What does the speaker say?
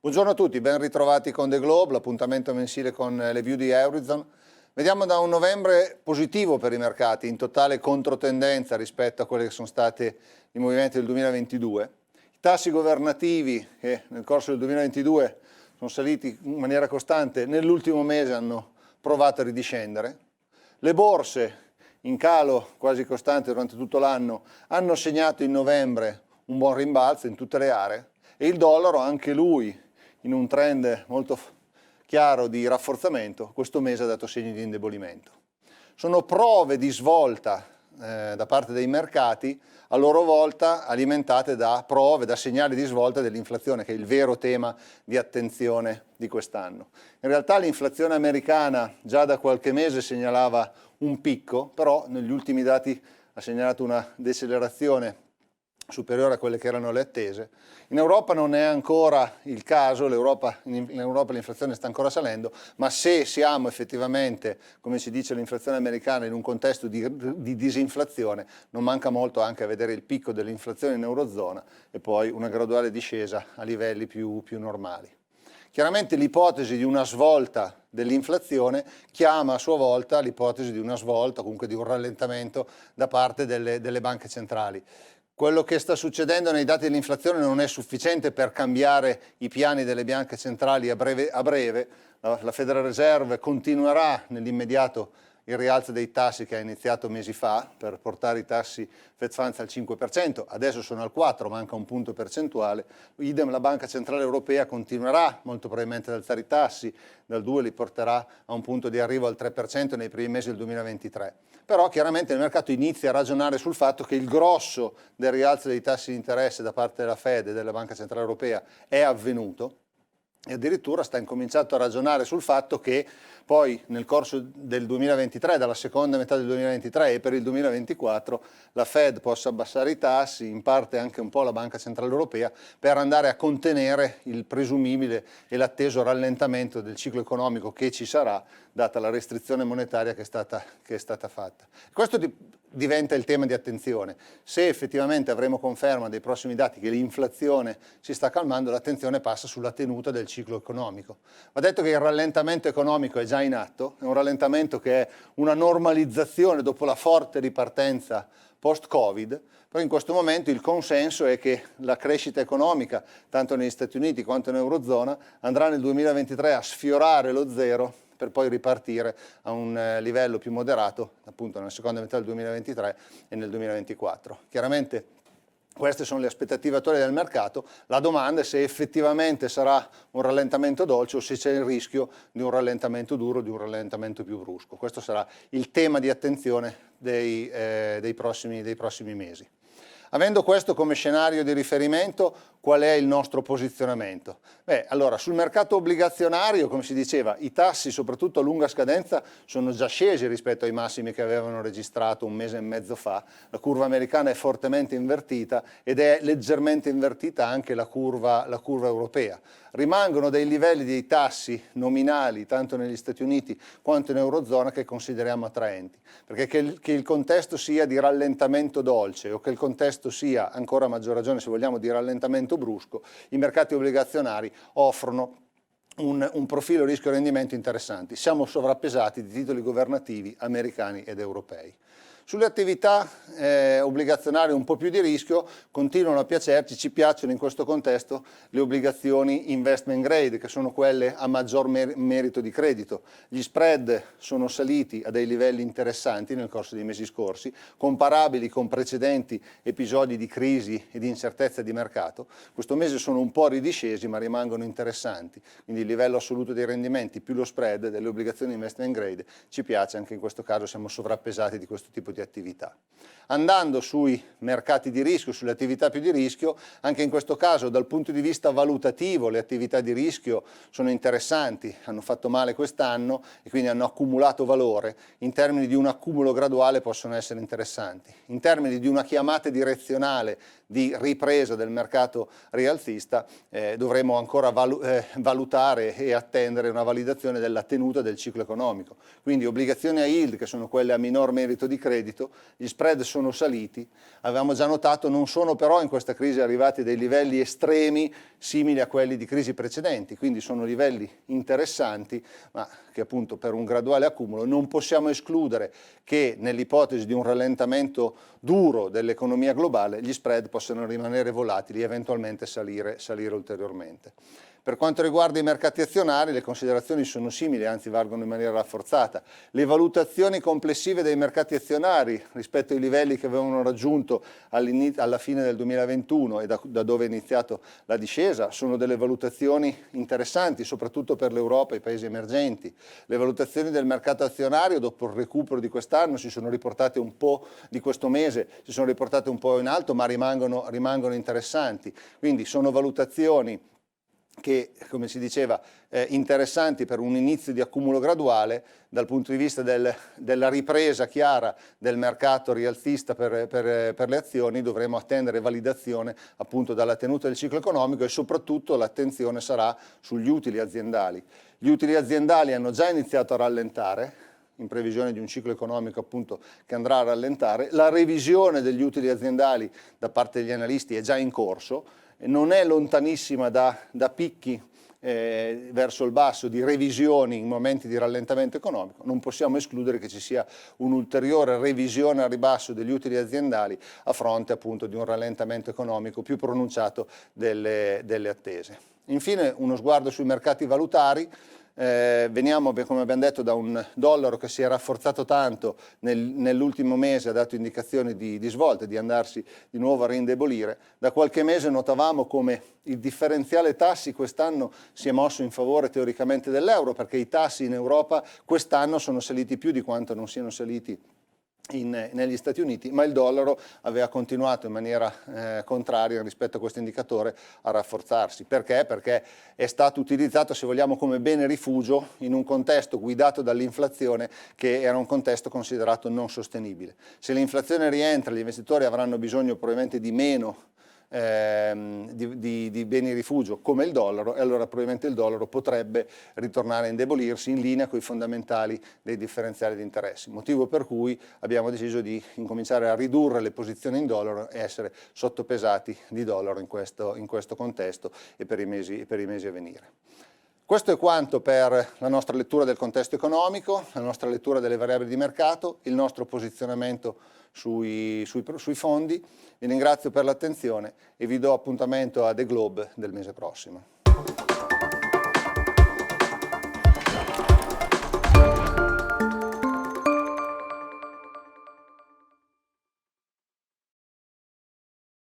Buongiorno a tutti, ben ritrovati con The Globe, l'appuntamento mensile con le view di Eurizon. Vediamo da un novembre positivo per i mercati, in totale controtendenza rispetto a quelli che sono stati i movimenti del 2022. I tassi governativi che nel corso del 2022 sono saliti in maniera costante, nell'ultimo mese hanno provato a ridiscendere. Le borse in calo quasi costante durante tutto l'anno hanno segnato in novembre un buon rimbalzo in tutte le aree e il dollaro, anche lui, in un trend molto chiaro di rafforzamento, questo mese ha dato segni di indebolimento. Sono prove di svolta da parte dei mercati, a loro volta alimentate da prove, da segnali di svolta dell'inflazione, che è il vero tema di attenzione di quest'anno. In realtà l'inflazione americana già da qualche mese segnalava un picco, però negli ultimi dati ha segnalato una decelerazione superiore a quelle che erano le attese. In Europa non è ancora il caso, in Europa l'inflazione sta ancora salendo, ma se siamo effettivamente, come si dice l'inflazione americana, in un contesto di disinflazione, non manca molto anche a vedere il picco dell'inflazione in Eurozona e poi una graduale discesa a livelli più normali. Chiaramente l'ipotesi di una svolta dell'inflazione chiama a sua volta l'ipotesi di una svolta, comunque di un rallentamento da parte delle banche centrali. Quello che sta succedendo nei dati dell'inflazione non è sufficiente per cambiare i piani delle banche centrali a breve. La Federal Reserve continuerà nell'immediato il rialzo dei tassi che ha iniziato mesi fa per portare i tassi Fed Funds al 5%, adesso sono al 4%, manca un punto percentuale. Idem, la Banca Centrale Europea continuerà molto probabilmente ad alzare i tassi, dal 2 li porterà a un punto di arrivo al 3% nei primi mesi del 2023. Però chiaramente il mercato inizia a ragionare sul fatto che il grosso del rialzo dei tassi di interesse da parte della Fed e della Banca Centrale Europea è avvenuto e addirittura sta incominciando a ragionare sul fatto che poi nel corso del 2023, dalla seconda metà del 2023 e per il 2024, la Fed possa abbassare i tassi, in parte anche un po' la Banca Centrale Europea, per andare a contenere il presumibile e l'atteso rallentamento del ciclo economico che ci sarà, data la restrizione monetaria che è stata fatta. Questo diventa il tema di attenzione. Se effettivamente avremo conferma dei prossimi dati che l'inflazione si sta calmando, l'attenzione passa sulla tenuta del ciclo economico. Va detto che il rallentamento economico è già in atto, è un rallentamento che è una normalizzazione dopo la forte ripartenza post-Covid, però in questo momento il consenso è che la crescita economica, tanto negli Stati Uniti quanto in Eurozona, andrà nel 2023 a sfiorare lo zero per poi ripartire a un livello più moderato, appunto nella seconda metà del 2023 e nel 2024. Chiaramente queste sono le aspettative attuali del mercato, la domanda è se effettivamente sarà un rallentamento dolce o se c'è il rischio di un rallentamento duro, di un rallentamento più brusco. Questo sarà il tema di attenzione dei prossimi mesi. Avendo questo come scenario di riferimento, qual è il nostro posizionamento? Allora, sul mercato obbligazionario, come si diceva, i tassi, soprattutto a lunga scadenza, sono già scesi rispetto ai massimi che avevano registrato un mese e mezzo fa. La curva americana è fortemente invertita ed è leggermente invertita anche la curva europea. Rimangono dei livelli dei tassi nominali, tanto negli Stati Uniti quanto in Eurozona, che consideriamo attraenti. Perché che il contesto sia di rallentamento dolce o che il contesto sia, ancora a maggior ragione se vogliamo, di rallentamento brusco, i mercati obbligazionari offrono un profilo rischio-rendimento interessanti. Siamo sovrappesati di titoli governativi americani ed europei. Sulle attività obbligazionarie un po' più di rischio continuano a piacerci, ci piacciono in questo contesto le obbligazioni investment grade, che sono quelle a maggior merito di credito. Gli spread sono saliti a dei livelli interessanti nel corso dei mesi scorsi, comparabili con precedenti episodi di crisi e di incertezza di mercato. Questo mese sono un po' ridiscesi ma rimangono interessanti, quindi il livello assoluto dei rendimenti più lo spread delle obbligazioni investment grade ci piace, anche in questo caso siamo sovrappesati di questo tipo di attività. Andando sui mercati di rischio, sulle attività più di rischio, anche in questo caso dal punto di vista valutativo le attività di rischio sono interessanti, hanno fatto male quest'anno e quindi hanno accumulato valore, in termini di un accumulo graduale possono essere interessanti, in termini di una chiamata direzionale di ripresa del mercato rialzista dovremo ancora valutare e attendere una validazione della tenuta del ciclo economico, quindi obbligazioni a yield, che sono quelle a minor merito di credito, credito, gli spread sono saliti, avevamo già notato, non sono però in questa crisi arrivati a dei livelli estremi simili a quelli di crisi precedenti, quindi sono livelli interessanti, ma che appunto per un graduale accumulo non possiamo escludere che nell'ipotesi di un rallentamento duro dell'economia globale gli spread possano rimanere volatili e eventualmente salire ulteriormente. Per quanto riguarda i mercati azionari, le considerazioni sono simili, anzi valgono in maniera rafforzata. Le valutazioni complessive dei mercati azionari rispetto ai livelli che avevano raggiunto alla fine del 2021 e da dove è iniziato la discesa sono delle valutazioni interessanti, soprattutto per l'Europa e i paesi emergenti. Le valutazioni del mercato azionario dopo il recupero di quest'anno si sono riportate un po' di questo mese, si sono riportate un po' in alto, ma rimangono interessanti. Quindi sono valutazioni che, come si diceva, interessanti per un inizio di accumulo graduale dal punto di vista della ripresa chiara del mercato rialzista per le azioni. Dovremo attendere validazione appunto dalla tenuta del ciclo economico e soprattutto l'attenzione sarà sugli utili aziendali. Gli utili aziendali hanno già iniziato a rallentare, in previsione di un ciclo economico appunto che andrà a rallentare. La revisione degli utili aziendali da parte degli analisti è già in corso, non è lontanissima da picchi verso il basso di revisioni in momenti di rallentamento economico. Non possiamo escludere che ci sia un'ulteriore revisione al ribasso degli utili aziendali a fronte appunto di un rallentamento economico più pronunciato delle attese. Infine uno sguardo sui mercati valutari. Veniamo, come abbiamo detto, da un dollaro che si è rafforzato tanto nell'ultimo mese, ha dato indicazioni di svolta, di andarsi di nuovo a reindebolire. Da qualche mese notavamo come il differenziale tassi quest'anno si è mosso in favore teoricamente dell'euro, perché i tassi in Europa quest'anno sono saliti più di quanto non siano saliti negli Stati Uniti, ma il dollaro aveva continuato in maniera contraria rispetto a questo indicatore a rafforzarsi. Perché? Perché è stato utilizzato, se vogliamo, come bene rifugio in un contesto guidato dall'inflazione che era un contesto considerato non sostenibile. Se l'inflazione rientra, gli investitori avranno bisogno probabilmente di meno di beni rifugio come il dollaro, e allora probabilmente il dollaro potrebbe ritornare a indebolirsi in linea con i fondamentali dei differenziali di interessi, motivo per cui abbiamo deciso di incominciare a ridurre le posizioni in dollaro e essere sottopesati di dollaro in questo contesto e per i mesi a venire. Questo è quanto per la nostra lettura del contesto economico, la nostra lettura delle variabili di mercato, il nostro posizionamento sui fondi. Vi ringrazio per l'attenzione e vi do appuntamento a The Globe del mese prossimo.